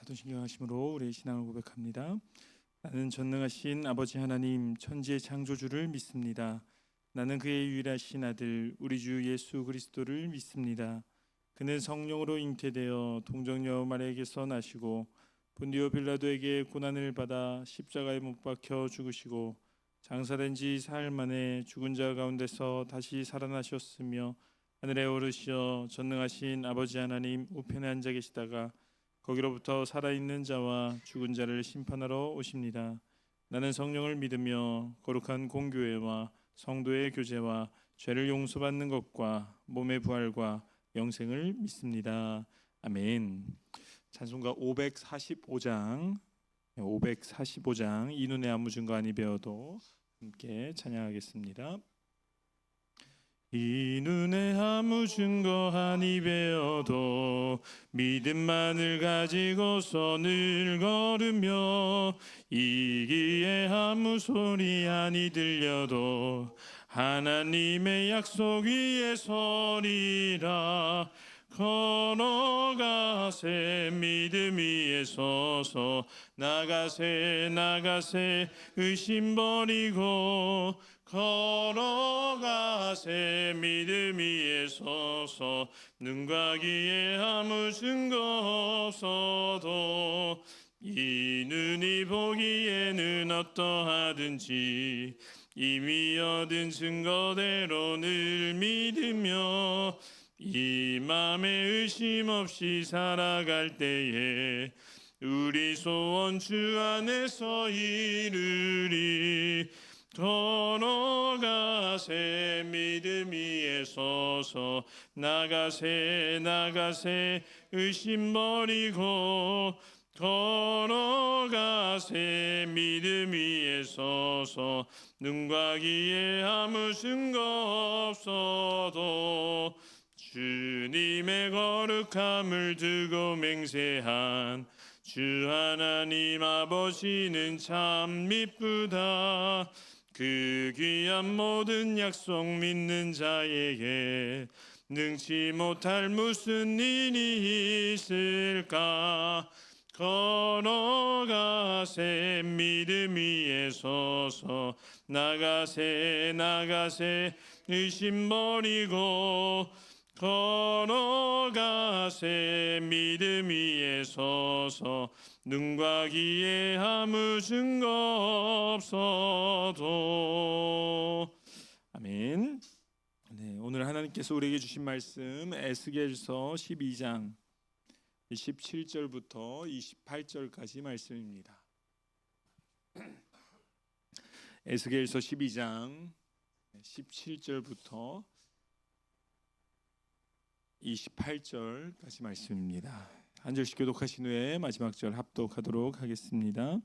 자존심 강하심으로 우리의 신앙을 고백합니다. 나는 전능하신 아버지 하나님 천지의 창조주를 믿습니다. 나는 그의 유일하신 아들 우리 주 예수 그리스도를 믿습니다. 그는 성령으로 잉태되어 동정녀 마리아에게서 나시고 본디오 빌라도에게 고난을 받아 십자가에 못 박혀 죽으시고 장사된 지 사흘 만에 죽은 자 가운데서 다시 살아나셨으며 하늘에 오르시어 전능하신 아버지 하나님 우편에 앉아 계시다가 거기로부터 살아있는 자와 죽은 자를 심판하러 오십니다. 나는 성령을 믿으며 거룩한 공교회와 성도의 교제와 죄를 용서받는 것과 몸의 부활과 영생을 믿습니다. 아멘. 찬송가 545장 이 눈에 아무 증거 아니 배워도 함께 찬양하겠습니다. 이 눈에 아무 증거 아니 배어도 믿음만을 가지고서 늘 걸으며 이기에 아무 소리 아니 들려도 하나님의 약속 위에 서리라. 걸어가세 믿음 위에 서서 나가세 의심 버리고 걸어가세 믿음 위에 서서 눈과 귀에 아무 증거 없어도 이 눈이 보기에는 어떠하든지 이미 얻은 증거대로 늘 믿으며 이 맘에 의심 없이 살아갈 때에 우리 소원 주 안에서 이루리. 걸어가세 믿음 위에 서서 나가세 의심 버리고 걸어가세 믿음 위에 서서 눈과 귀에 아무 증거 없어도 주님의 거룩함을 두고 맹세한 주 하나님 아버지는 참 미쁘다. 그 귀한 모든 약속 믿는 자에게 능치 못할 무슨 일이 있을까. 걸어가세 믿음 위에 서서 나가세 의심 버리고 걸어가세 믿음 위에 서서 눈과 귀에 아무 증거 없어도. 아멘. 네, 오늘 하나님께서 우리에게 주신 말씀 에스겔서 12장 17절부터 28절까지 말씀입니다. 에스겔서 12장 17절부터 28절까지 말씀입니다. 한 절씩 교독하신 후에 마지막 절 합독하도록 하겠습니다.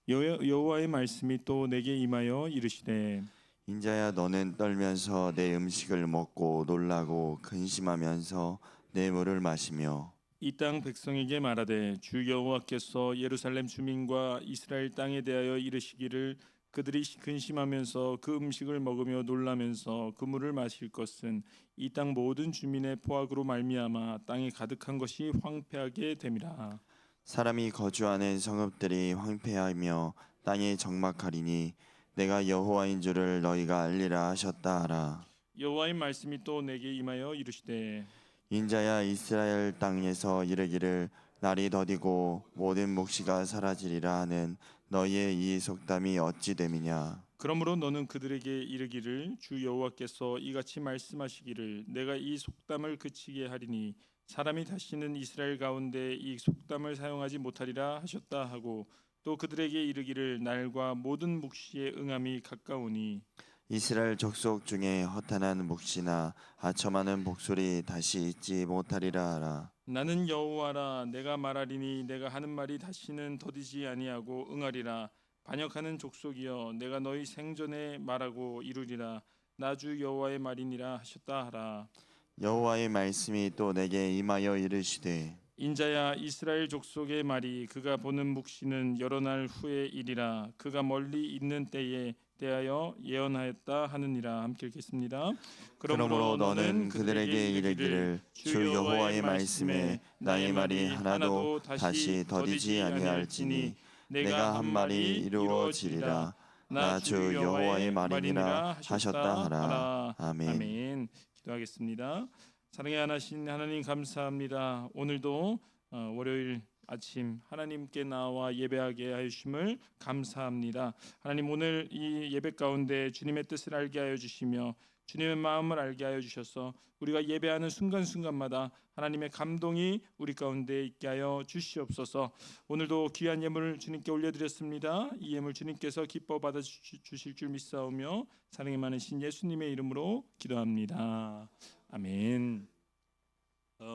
여호와의 말씀이 또 내게 임하여 이르시되 인자야 너는 떨면서 내 음식을 먹고 놀라고 근심하면서 내 물을 마시며 이 땅 백성에게 말하되 주 여호와께서 예루살렘 주민과 이스라엘 땅에 대하여 이르시기를 그들이 근심하면서 그 음식을 먹으며 놀라면서 그 물을 마실 것은 이 땅 모든 주민의 포악으로 말미암아 땅에 가득한 것이 황폐하게 됨이라. 사람이 거주하는 성읍들이 황폐하며 땅이 적막하리니 내가 여호와인 줄을 너희가 알리라 하셨다 하라. 여호와의 말씀이 또 내게 임하여 이르시되 인자야 이스라엘 땅에서 이르기를 날이 더디고 모든 묵시가 사라지리라 하는 너희의 이 속담이 어찌 됨이냐. 그러므로 너는 그들에게 이르기를 주 여호와께서 이같이 말씀하시기를 내가 이 속담을 그치게 하리니 사람이 다시는 이스라엘 가운데 이 속담을 사용하지 못하리라 하셨다 하고 또 그들에게 이르기를 날과 모든 묵시의 응함이 가까우니 이스라엘 족속 중에 허탄한 묵시나 아첨하는 복소리 다시 있지 못하리라 하라. 나는 여호와라 내가 말하리니 내가 하는 말이 다시는 더디지 아니하고 응하리라. 반역하는 족속이여 내가 너희 생전에 말하고 이루리라. 나 주 여호와의 말이니라 하셨다 하라. 여호와의 말씀이 또 내게 임하여 이르시되 인자야 이스라엘 족속의 말이 그가 보는 묵시는 여러 날 후의 일이라. 그가 멀리 있는 때에 대하여 예언하였다 하느니라. 함께 읽겠습니다. 그러므로 너는 그들에게 이르기를 주 여호와의 말씀에 나의 말이 하나도 다시 더디지 아니할지니 내가 한 말이 이루어지리라. 나 주 여호와의 말이니라 하셨다 하라. 아멘. 아멘. 기도하겠습니다. 사랑의 하나신 하나님 감사합니다. 오늘도 월요일 아침 하나님께 나와 예배하게 하심을 감사합니다. 하나님, 오늘 이 예배 가운데 주님의 뜻을 알게 하여 주시며 주님의 마음을 알게 하여 주셔서 우리가 예배하는 순간순간마다 하나님의 감동이 우리 가운데 있게 하여 주시옵소서. 오늘도 귀한 예물을 주님께 올려드렸습니다. 이 예물 주님께서 기뻐 받아 주실 줄 믿사오며 사랑이 많으신 예수님의 이름으로 기도합니다. 아멘.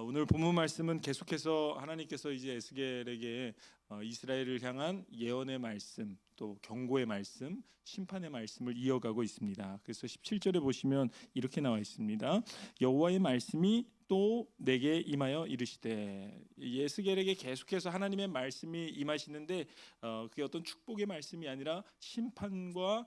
오늘 본문 말씀은 계속해서 하나님께서 이제 에스겔에게 이스라엘을 향한 예언의 말씀, 또 경고의 말씀, 심판의 말씀을 이어가고 있습니다. 그래서 17절에 보시면 이렇게 나와 있습니다. 여호와의 말씀이 또 내게 임하여 이르시되, 에스겔에게 계속해서 하나님의 말씀이 임하시는데 그게 어떤 축복의 말씀이 아니라 심판과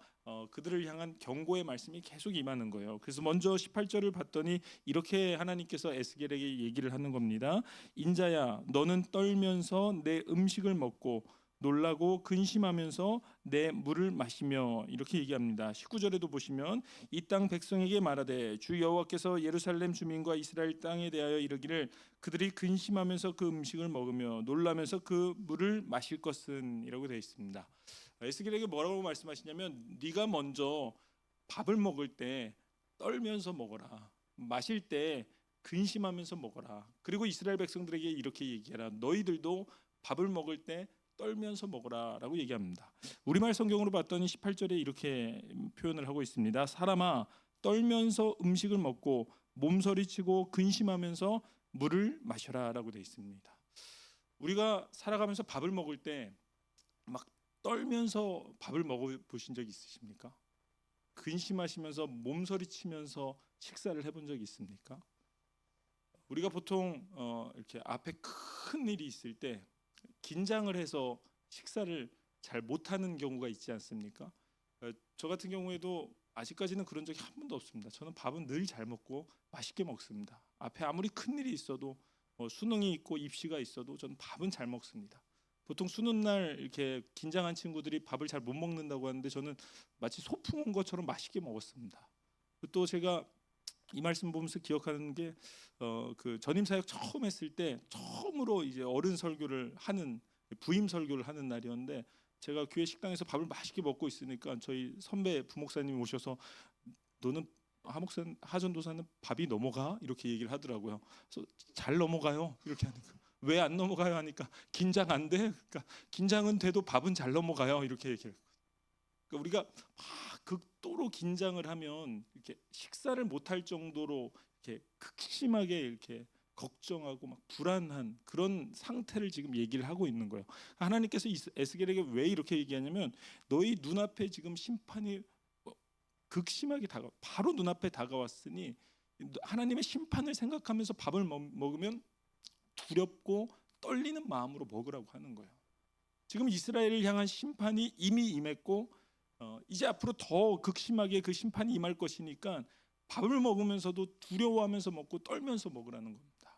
그들을 향한 경고의 말씀이 계속 임하는 거예요. 그래서 먼저 18절을 봤더니 이렇게 하나님께서 에스겔에게 얘기를 하는 겁니다. 인자야, 너는 떨면서 내 음식을 먹고 놀라고 근심하면서 내 물을 마시며, 이렇게 얘기합니다. 19절에도 보시면 이 땅 백성에게 말하되 주 여호와께서 예루살렘 주민과 이스라엘 땅에 대하여 이르기를 그들이 근심하면서 그 음식을 먹으며 놀라면서 그 물을 마실 것은, 이라고 되어 있습니다. 에스겔에게 뭐라고 말씀하시냐면, 네가 먼저 밥을 먹을 때 떨면서 먹어라, 마실 때 근심하면서 먹어라. 그리고 이스라엘 백성들에게 이렇게 얘기해라. 너희들도 밥을 먹을 때 떨면서 먹어라 라고 얘기합니다. 우리말 성경으로 봤더니 18절에 이렇게 표현을 하고 있습니다. 사람아, 떨면서 음식을 먹고 몸서리치고 근심하면서 물을 마셔라 라고 되어 있습니다. 우리가 살아가면서 밥을 먹을 때 막 떨면서 밥을 먹어보신 적 있으십니까? 근심하시면서 몸서리치면서 식사를 해본 적 있습니까? 우리가 보통 이렇게 앞에 큰 일이 있을 때 긴장을 해서 식사를 잘 못하는 경우가 있지 않습니까? 저 같은 경우에도 아직까지는 그런 적이 한 번도 없습니다. 저는 밥은 늘 잘 먹고 맛있게 먹습니다. 앞에 아무리 큰 일이 있어도 수능이 있고 입시가 있어도 저는 밥은 잘 먹습니다. 보통 수능 날 이렇게 긴장한 친구들이 밥을 잘 못 먹는다고 하는데 저는 마치 소풍 온 것처럼 맛있게 먹었습니다. 또 제가 이 말씀 보면서 기억하는 게 그 전임 사역 처음 했을 때 처음으로 이제 어른 설교를 하는, 부임 설교를 하는 날이었는데, 제가 교회 식당에서 밥을 맛있게 먹고 있으니까 저희 선배 부목사님이 오셔서 너는 하전도사는 밥이 넘어가? 이렇게 얘기를 하더라고요. 그래서 잘 넘어가요 이렇게 하니까, 왜 안 넘어가요 하니까 긴장 안 돼? 그러니까 긴장은 돼도 밥은 잘 넘어가요 이렇게 얘기해요. 그러니까 우리가 막 극도로 긴장을 하면 이렇게 식사를 못할 정도로 이렇게 극심하게 이렇게 걱정하고 막 불안한 그런 상태를 지금 얘기를 하고 있는 거예요. 하나님께서 에스겔에게 왜 이렇게 얘기하냐면, 너희 눈앞에 지금 심판이 극심하게 바로 눈앞에 다가왔으니 하나님의 심판을 생각하면서 밥을 먹으면 두렵고 떨리는 마음으로 먹으라고 하는 거예요. 지금 이스라엘을 향한 심판이 이미 임했고 이제 앞으로 더 극심하게 그 심판이 임할 것이니까 밥을 먹으면서도 두려워하면서 먹고 떨면서 먹으라는 겁니다.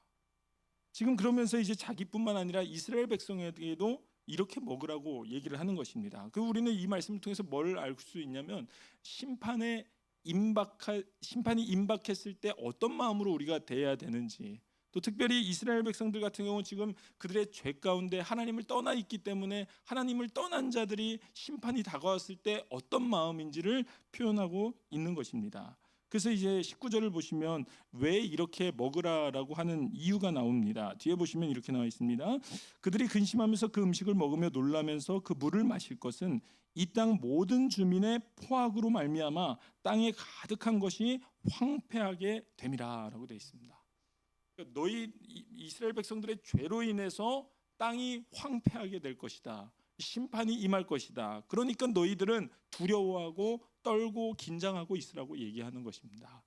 지금 그러면서 이제 자기뿐만 아니라 이스라엘 백성에게도 이렇게 먹으라고 얘기를 하는 것입니다. 그 우리는 이 말씀을 통해서 뭘 알 수 있냐면, 심판이 임박했을 때 어떤 마음으로 우리가 대해야 되는지, 또 특별히 이스라엘 백성들 같은 경우는 지금 그들의 죄 가운데 하나님을 떠나 있기 때문에 하나님을 떠난 자들이 심판이 다가왔을 때 어떤 마음인지를 표현하고 있는 것입니다. 그래서 이제 19절을 보시면 왜 이렇게 먹으라라고 하는 이유가 나옵니다. 뒤에 보시면 이렇게 나와 있습니다. 그들이 근심하면서 그 음식을 먹으며 놀라면서 그 물을 마실 것은 이 땅 모든 주민의 포악으로 말미암아 땅에 가득한 것이 황폐하게 됨이라라고 되어 있습니다. 너희 이스라엘 백성들의 죄로 인해서 땅이 황폐하게 될 것이다. 심판이 임할 것이다. 그러니까 너희들은 두려워하고 떨고 긴장하고 있으라고 얘기하는 것입니다.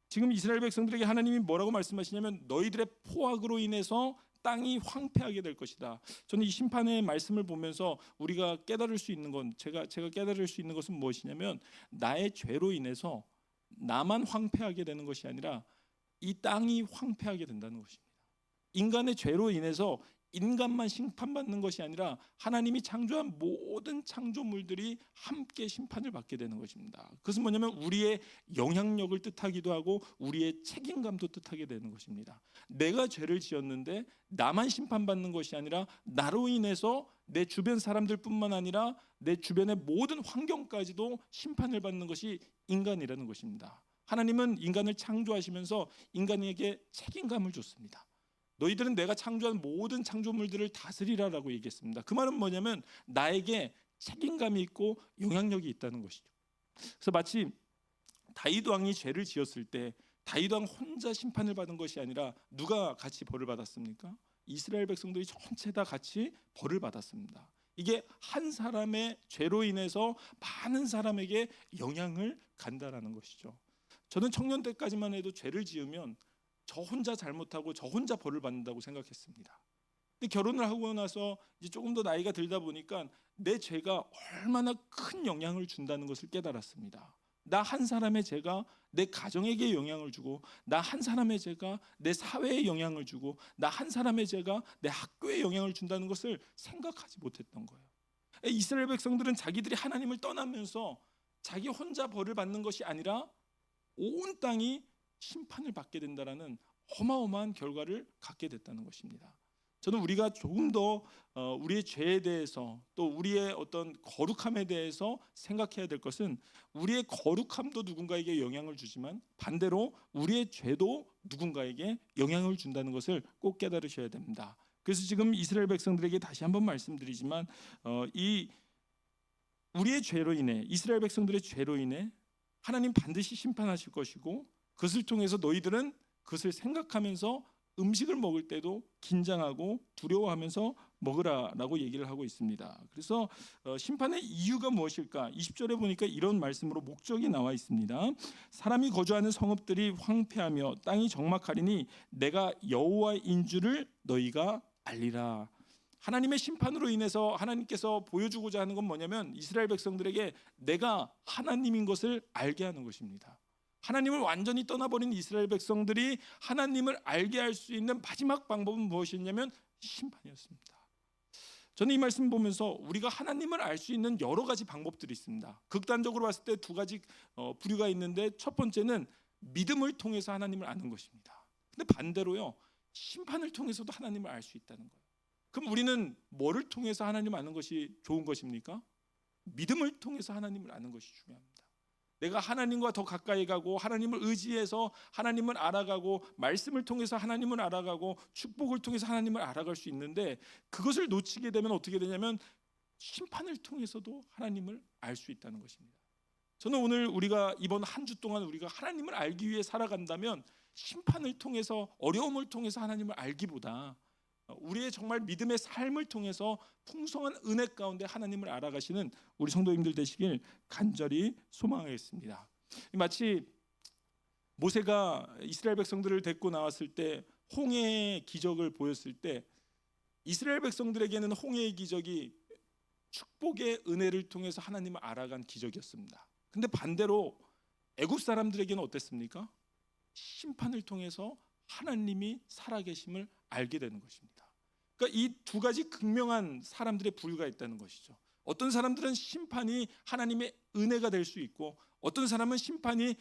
지금 이스라엘 백성들에게 하나님이 뭐라고 말씀하시냐면, 너희들의 포악으로 인해서 땅이 황폐하게 될 것이다. 저는 이 심판의 말씀을 보면서 우리가 깨달을 수 있는 건 제가 깨달을 수 있는 것은 무엇이냐면 나의 죄로 인해서 나만 황폐하게 되는 것이 아니라 이 땅이 황폐하게 된다는 것입니다. 인간의 죄로 인해서 인간만 심판받는 것이 아니라 하나님이 창조한 모든 창조물들이 함께 심판을 받게 되는 것입니다. 그것은 뭐냐면 우리의 영향력을 뜻하기도 하고 우리의 책임감도 뜻하게 되는 것입니다. 내가 죄를 지었는데 나만 심판받는 것이 아니라 나로 인해서 내 주변 사람들뿐만 아니라 내 주변의 모든 환경까지도 심판을 받는 것이 인간이라는 것입니다. 하나님은 인간을 창조하시면서 인간에게 책임감을 줬습니다. 너희들은 내가 창조한 모든 창조물들을 다스리라라고 얘기했습니다. 그 말은 뭐냐면 나에게 책임감이 있고 영향력이 있다는 것이죠. 그래서 마치 다윗 왕이 죄를 지었을 때 다윗 왕 혼자 심판을 받은 것이 아니라 누가 같이 벌을 받았습니까? 이스라엘 백성들이 전체 다 같이 벌을 받았습니다. 이게 한 사람의 죄로 인해서 많은 사람에게 영향을 간다라는 것이죠. 저는 청년 때까지만 해도 죄를 지으면 저 혼자 잘못하고 저 혼자 벌을 받는다고 생각했습니다. 근데 결혼을 하고 나서 이제 조금 더 나이가 들다 보니까 내 죄가 얼마나 큰 영향을 준다는 것을 깨달았습니다. 나 한 사람의 죄가 내 가정에게 영향을 주고 나 한 사람의 죄가 내 사회에 영향을 주고 나 한 사람의 죄가 내 학교에 영향을 준다는 것을 생각하지 못했던 거예요. 이스라엘 백성들은 자기들이 하나님을 떠나면서 자기 혼자 벌을 받는 것이 아니라 온 땅이 심판을 받게 된다라는 어마어마한 결과를 갖게 됐다는 것입니다. 저는 우리가 조금 더 우리의 죄에 대해서 또 우리의 어떤 거룩함에 대해서 생각해야 될 것은 우리의 거룩함도 누군가에게 영향을 주지만 반대로 우리의 죄도 누군가에게 영향을 준다는 것을 꼭 깨달으셔야 됩니다. 그래서 지금 이스라엘 백성들에게 다시 한번 말씀드리지만 이 우리의 죄로 인해 이스라엘 백성들의 죄로 인해 하나님 반드시 심판하실 것이고 그것을 통해서 너희들은 그것을 생각하면서 음식을 먹을 때도 긴장하고 두려워하면서 먹으라라고 얘기를 하고 있습니다. 그래서 심판의 이유가 무엇일까? 20절에 보니까 이런 말씀으로 목적이 나와 있습니다. 사람이 거주하는 성읍들이 황폐하며 땅이 적막하리니 내가 여호와인 줄을 너희가 알리라. 하나님의 심판으로 인해서 하나님께서 보여주고자 하는 건 뭐냐면 이스라엘 백성들에게 내가 하나님인 것을 알게 하는 것입니다. 하나님을 완전히 떠나버린 이스라엘 백성들이 하나님을 알게 할 수 있는 마지막 방법은 무엇이었냐면 심판이었습니다. 저는 이 말씀 보면서 우리가 하나님을 알 수 있는 여러 가지 방법들이 있습니다. 극단적으로 봤을 때 두 가지 부류가 있는데 첫 번째는 믿음을 통해서 하나님을 아는 것입니다. 근데 반대로요, 심판을 통해서도 하나님을 알 수 있다는 거예요. 그럼 우리는 뭐를 통해서 하나님을 아는 것이 좋은 것입니까? 믿음을 통해서 하나님을 아는 것이 중요합니다. 내가 하나님과 더 가까이 가고 하나님을 의지해서 하나님을 알아가고 말씀을 통해서 하나님을 알아가고 축복을 통해서 하나님을 알아갈 수 있는데 그것을 놓치게 되면 어떻게 되냐면 심판을 통해서도 하나님을 알 수 있다는 것입니다. 저는 오늘 우리가 이번 한 주 동안 우리가 하나님을 알기 위해 살아간다면 심판을 통해서 어려움을 통해서 하나님을 알기보다 우리의 정말 믿음의 삶을 통해서 풍성한 은혜 가운데 하나님을 알아가시는 우리 성도님들 되시길 간절히 소망하겠습니다. 마치 모세가 이스라엘 백성들을 데리고 나왔을 때 홍해의 기적을 보였을 때 이스라엘 백성들에게는 홍해의 기적이 축복의 은혜를 통해서 하나님을 알아간 기적이었습니다. 근데 반대로 애굽 사람들에게는 어땠습니까? 심판을 통해서 하나님이 살아계심을 알게 되는 것입니다. 그러니까 이 두 가지 극명한 사람들의 부류가 있다는 것이죠. 어떤 사람들은 심판이 하나님의 은혜가 될 수 있고 어떤 사람은 심판이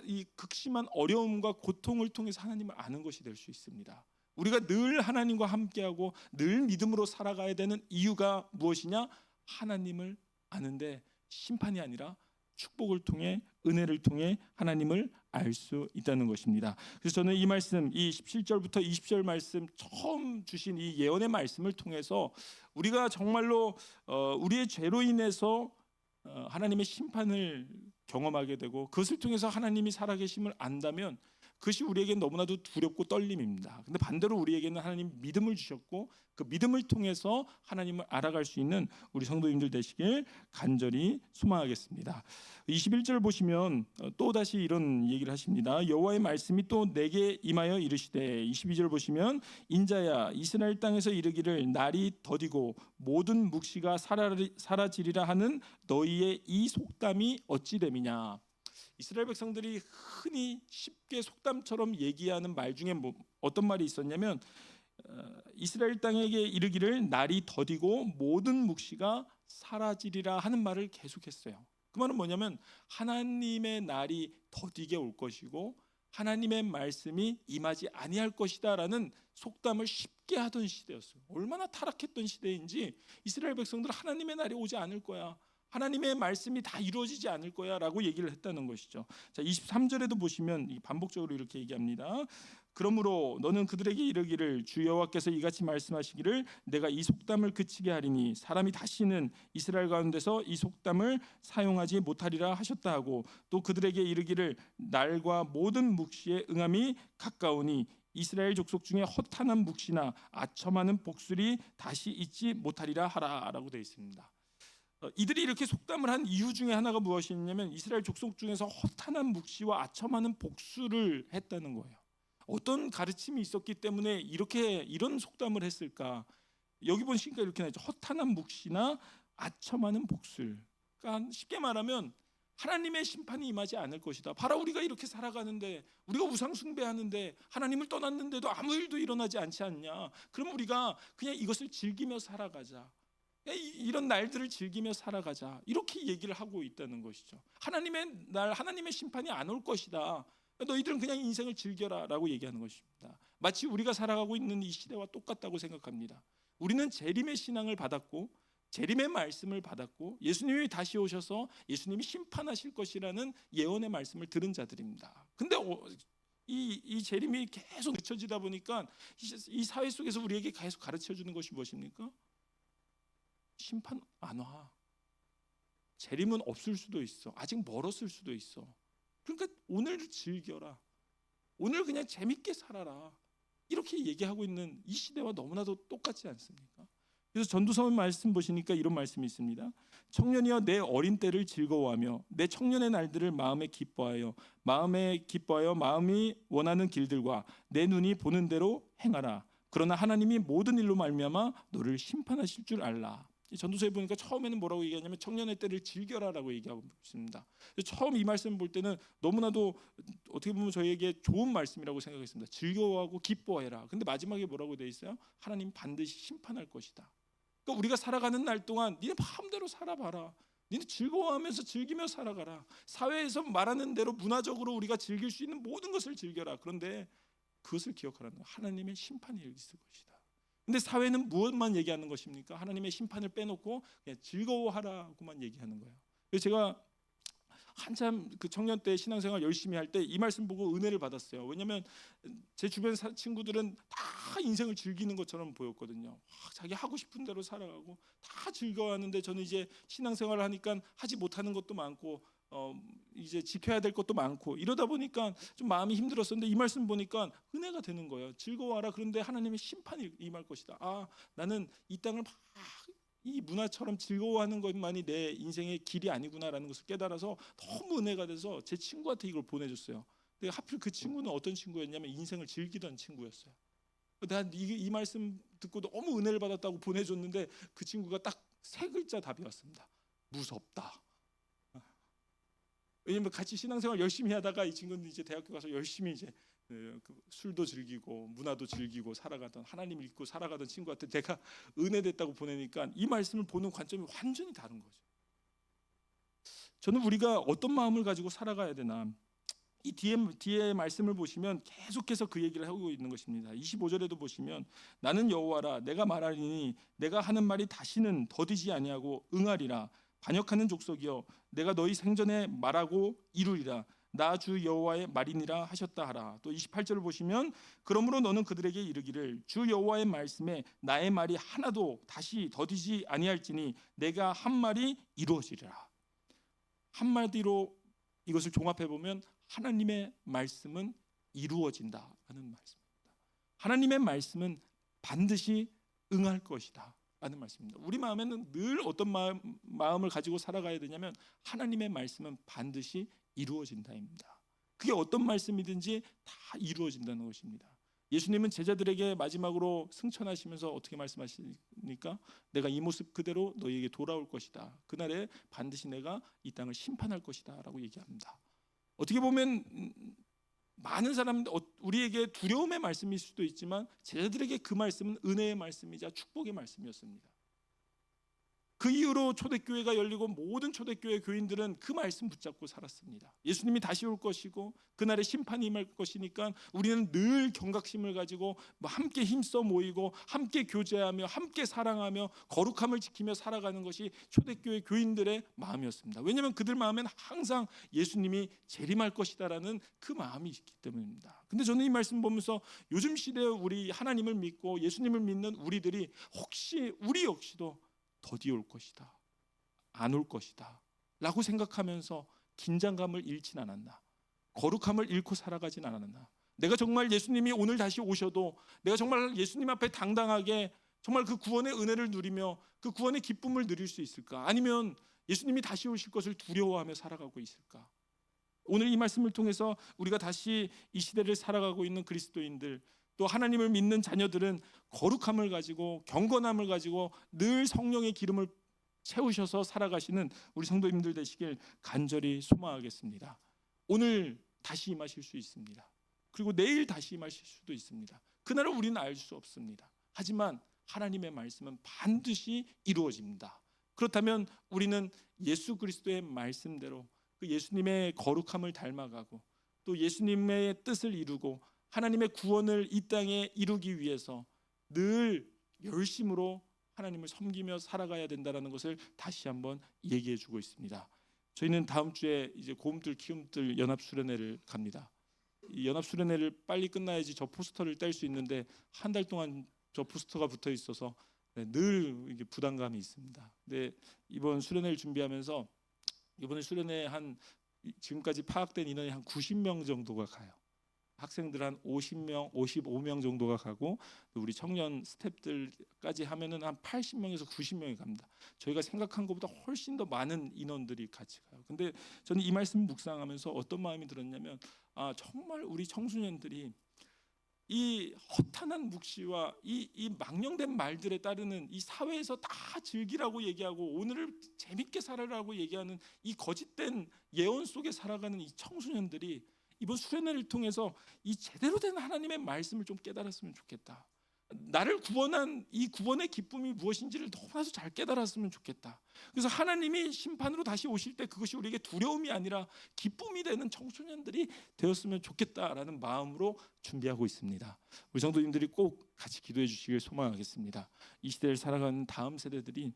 이 극심한 어려움과 고통을 통해서 하나님을 아는 것이 될 수 있습니다. 우리가 늘 하나님과 함께하고 늘 믿음으로 살아가야 되는 이유가 무엇이냐? 하나님을 아는데 심판이 아니라 축복을 통해 은혜를 통해 하나님을 알 수 있다는 것입니다. 그래서 저는 이 말씀, 이 17절부터 20절 말씀 처음 주신 이 예언의 말씀을 통해서 우리가 정말로 우리의 죄로 인해서 하나님의 심판을 경험하게 되고 그것을 통해서 하나님이 살아계심을 안다면 그것이 우리에게는 너무나도 두렵고 떨림입니다. 근데 반대로 우리에게는 하나님 믿음을 주셨고 그 믿음을 통해서 하나님을 알아갈 수 있는 우리 성도님들 되시길 간절히 소망하겠습니다. 21절 보시면 또 다시 이런 얘기를 하십니다. 여호와의 말씀이 또 내게 임하여 이르시되 22절 보시면 인자야 이스라엘 땅에서 이르기를 날이 더디고 모든 묵시가 사라지리라 하는 너희의 이 속담이 어찌 됨이냐. 이스라엘 백성들이 흔히 쉽게 속담처럼 얘기하는 말 중에 어떤 말이 있었냐면 이스라엘 땅에게 이르기를 날이 더디고 모든 묵시가 사라지리라 하는 말을 계속했어요. 그 말은 뭐냐면 하나님의 날이 더디게 올 것이고 하나님의 말씀이 임하지 아니할 것이다라는 속담을 쉽게 하던 시대였어요. 얼마나 타락했던 시대인지 이스라엘 백성들은 하나님의 날이 오지 않을 거야, 하나님의 말씀이 다 이루어지지 않을 거야 라고 얘기를 했다는 것이죠. 자, 23절에도 보시면 반복적으로 이렇게 얘기합니다. 그러므로 너는 그들에게 이르기를 주 여호와께서 이같이 말씀하시기를 내가 이 속담을 그치게 하리니 사람이 다시는 이스라엘 가운데서 이 속담을 사용하지 못하리라 하셨다 하고 또 그들에게 이르기를 날과 모든 묵시의 응함이 가까우니 이스라엘 족속 중에 허탄한 묵시나 아첨하는 복술이 다시 있지 못하리라 하라라고 되어 있습니다. 이들이 이렇게 속담을 한 이유 중에 하나가 무엇이냐면 이스라엘 족속 중에서 허탄한 묵시와 아첨하는 복술을 했다는 거예요. 어떤 가르침이 있었기 때문에 이런 속담을 했을까? 여기 보시니까 이렇게 나죠. 허탄한 묵시나 아첨하는 복술. 그러니까 쉽게 말하면 하나님의 심판이 임하지 않을 것이다. 바로 우리가 이렇게 살아가는데 우리가 우상 숭배하는데 하나님을 떠났는데도 아무 일도 일어나지 않지 않냐? 그럼 우리가 그냥 이것을 즐기며 살아가자. 이런 날들을 즐기며 살아가자. 이렇게 얘기를 하고 있다는 것이죠. 하나님의 날, 하나님의 심판이 안 올 것이다. 너희들은 그냥 인생을 즐겨라 라고 얘기하는 것입니다. 마치 우리가 살아가고 있는 이 시대와 똑같다고 생각합니다. 우리는 재림의 신앙을 받았고 재림의 말씀을 받았고 예수님이 다시 오셔서 예수님이 심판하실 것이라는 예언의 말씀을 들은 자들입니다. 근데 이 재림이 계속 늦춰지다 보니까 이 사회 속에서 우리에게 계속 가르쳐주는 것이 무엇입니까? 심판 안 와. 재림은 없을 수도 있어. 아직 멀었을 수도 있어. 그러니까 오늘을 즐겨라. 오늘 그냥 재밌게 살아라. 이렇게 얘기하고 있는 이 시대와 너무나도 똑같지 않습니까? 그래서 전도서 말씀 보시니까 이런 말씀이 있습니다. 청년이여 내 어린 때를 즐거워하며 내 청년의 날들을 마음에 기뻐하여 마음이 원하는 길들과 내 눈이 보는 대로 행하라. 그러나 하나님이 모든 일로 말미암아 너를 심판하실 줄 알라. 전도서에 보니까 처음에는 뭐라고 얘기하냐면 청년의 때를 즐겨라라고 얘기하고 있습니다. 처음 이 말씀 볼 때는 너무나도 어떻게 보면 저희에게 좋은 말씀이라고 생각했습니다. 즐거워하고 기뻐해라. 근데 마지막에 뭐라고 돼 있어요? 하나님 반드시 심판할 것이다. 그러니까 우리가 살아가는 날 동안 니네 마음대로 살아봐라. 니네 즐거워하면서 즐기며 살아가라. 사회에서 말하는 대로 문화적으로 우리가 즐길 수 있는 모든 것을 즐겨라. 그런데 그것을 기억하라는 거예요. 하나님의 심판이 있을 것이다. 근데 사회는 무엇만 얘기하는 것입니까? 하나님의 심판을 빼놓고 그냥 즐거워하라고만 얘기하는 거예요. 그래서 제가 한참 그 청년 때 신앙생활 열심히 할 때 이 말씀 보고 은혜를 받았어요. 왜냐하면 제 주변 친구들은 다 인생을 즐기는 것처럼 보였거든요. 자기 하고 싶은 대로 살아가고 다 즐거워하는데 저는 이제 신앙생활을 하니까 하지 못하는 것도 많고 이제 지켜야 될 것도 많고 이러다 보니까 좀 마음이 힘들었었는데 이 말씀 보니까 은혜가 되는 거예요. 즐거워하라. 그런데 하나님의 심판이 임할 것이다. 아, 나는 이 땅을 막 이 문화처럼 즐거워하는 것만이 내 인생의 길이 아니구나라는 것을 깨달아서 너무 은혜가 돼서 제 친구한테 이걸 보내줬어요. 근데 하필 그 친구는 어떤 친구였냐면 인생을 즐기던 친구였어요. 내가 이 말씀 듣고 너무 은혜를 받았다고 보내줬는데 그 친구가 딱 세 글자 답이 왔습니다. 무섭다. 왜냐면 같이 신앙생활 열심히 하다가 이 친구는 이제 대학교 가서 열심히 이제 술도 즐기고 문화도 즐기고 살아가던 하나님 믿고 살아가던 친구한테 내가 은혜됐다고 보내니까 이 말씀을 보는 관점이 완전히 다른 거죠. 저는 우리가 어떤 마음을 가지고 살아가야 되나 이 뒤에 말씀을 보시면 계속해서 그 얘기를 하고 있는 것입니다. 25절에도 보시면 나는 여호와라 내가 말하리니 내가 하는 말이 다시는 더디지 아니하고 응하리라. 반역하는 족속이여 내가 너희 생전에 말하고 이루리라. 나 주 여호와의 말이니라 하셨다 하라. 또 28절을 보시면 그러므로 너는 그들에게 이르기를 주 여호와의 말씀에 나의 말이 하나도 다시 더디지 아니할지니 내가 한 말이 이루어지리라. 한마디로 이것을 종합해 보면 하나님의 말씀은 이루어진다는 말씀입니다. 하나님의 말씀은 반드시 응할 것이다 라는 말씀입니다. 우리 마음에는 늘 어떤 마음을 가지고 살아가야 되냐면 하나님의 말씀은 반드시 이루어진다입니다. 그게 어떤 말씀이든지 다 이루어진다는 것입니다. 예수님은 제자들에게 마지막으로 승천하시면서 어떻게 말씀하십니까? 내가 이 모습 그대로 너희에게 돌아올 것이다. 그날에 반드시 내가 이 땅을 심판할 것이다 라고 얘기합니다. 어떻게 보면 많은 사람들 우리에게 두려움의 말씀일 수도 있지만 제자들에게 그 말씀은 은혜의 말씀이자 축복의 말씀이었습니다. 그 이후로 초대교회가 열리고 모든 초대교회 교인들은 그 말씀 붙잡고 살았습니다. 예수님이 다시 올 것이고 그날에 심판이 임할 것이니까 우리는 늘 경각심을 가지고 함께 힘써 모이고 함께 교제하며 함께 사랑하며 거룩함을 지키며 살아가는 것이 초대교회 교인들의 마음이었습니다. 왜냐하면 그들 마음에는 항상 예수님이 재림할 것이다라는 그 마음이 있기 때문입니다. 근데 저는 이 말씀 보면서 요즘 시대에 우리 하나님을 믿고 예수님을 믿는 우리들이 혹시 우리 역시도 더디 올 것이다, 안 올 것이다 라고 생각하면서 긴장감을 잃진 않았나, 거룩함을 잃고 살아가진 않았나, 내가 정말 예수님이 오늘 다시 오셔도 내가 정말 예수님 앞에 당당하게 정말 그 구원의 은혜를 누리며 그 구원의 기쁨을 누릴 수 있을까? 아니면 예수님이 다시 오실 것을 두려워하며 살아가고 있을까? 오늘 이 말씀을 통해서 우리가 다시 이 시대를 살아가고 있는 그리스도인들, 또 하나님을 믿는 자녀들은 거룩함을 가지고 경건함을 가지고 늘 성령의 기름을 채우셔서 살아가시는 우리 성도님들 되시길 간절히 소망하겠습니다. 오늘 다시 임하실 수 있습니다. 그리고 내일 다시 임하실 수도 있습니다. 그날을 우리는 알 수 없습니다. 하지만 하나님의 말씀은 반드시 이루어집니다. 그렇다면 우리는 예수 그리스도의 말씀대로 그 예수님의 거룩함을 닮아가고 또 예수님의 뜻을 이루고 하나님의 구원을 이 땅에 이루기 위해서 늘 열심으로 하나님을 섬기며 살아가야 된다는 것을 다시 한번 얘기해 주고 있습니다. 저희는 다음 주에 이제 고음들 키움들 연합 수련회를 갑니다. 이 연합 수련회를 빨리 끝나야지 저 포스터를 뗄 수 있는데 한 달 동안 저 포스터가 붙어 있어서 늘 이게 부담감이 있습니다. 근데 이번 수련회를 준비하면서 이번에 수련회 한 지금까지 파악된 인원이 한 90명 정도가 가요. 학생들 한 50명, 55명 정도가 가고 우리 청년 스태프들까지 하면은 한 80명에서 90명이 갑니다. 저희가 생각한 것보다 훨씬 더 많은 인원들이 같이 가요. 근데 저는 이 말씀 묵상하면서 어떤 마음이 들었냐면 정말 우리 청소년들이 이 허탄한 묵시와 이 망령된 말들에 따르는 이 사회에서 다 즐기라고 얘기하고 오늘을 재밌게 살아라고 얘기하는 이 거짓된 예언 속에 살아가는 이 청소년들이 이번 수련회를 통해서 이 제대로 된 하나님의 말씀을 좀 깨달았으면 좋겠다. 나를 구원한 이 구원의 기쁨이 무엇인지를 너무나도 잘 깨달았으면 좋겠다. 그래서 하나님이 심판으로 다시 오실 때 그것이 우리에게 두려움이 아니라 기쁨이 되는 청소년들이 되었으면 좋겠다라는 마음으로 준비하고 있습니다. 우리 성도님들이 꼭 같이 기도해 주시길 소망하겠습니다. 이 시대를 살아가는 다음 세대들이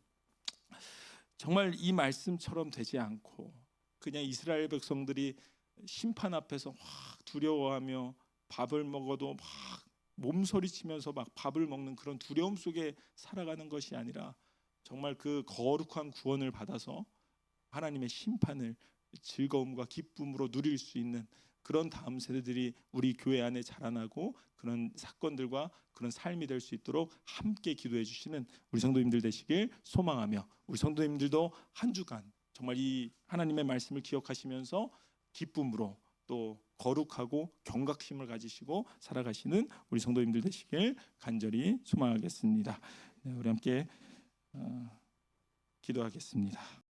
정말 이 말씀처럼 되지 않고 그냥 이스라엘 백성들이 심판 앞에서 막 두려워하며 밥을 먹어도 막 몸서리치면서 막 밥을 먹는 그런 두려움 속에 살아가는 것이 아니라 정말 그 거룩한 구원을 받아서 하나님의 심판을 즐거움과 기쁨으로 누릴 수 있는 그런 다음 세대들이 우리 교회 안에 자라나고 그런 사건들과 그런 삶이 될 수 있도록 함께 기도해 주시는 우리 성도님들 되시길 소망하며 우리 성도님들도 한 주간 정말 이 하나님의 말씀을 기억하시면서 기쁨으로 또 거룩하고 경각심을 가지시고 살아가시는 우리 성도님들 되시길 간절히 소망하겠습니다. 네, 우리 함께 기도하겠습니다.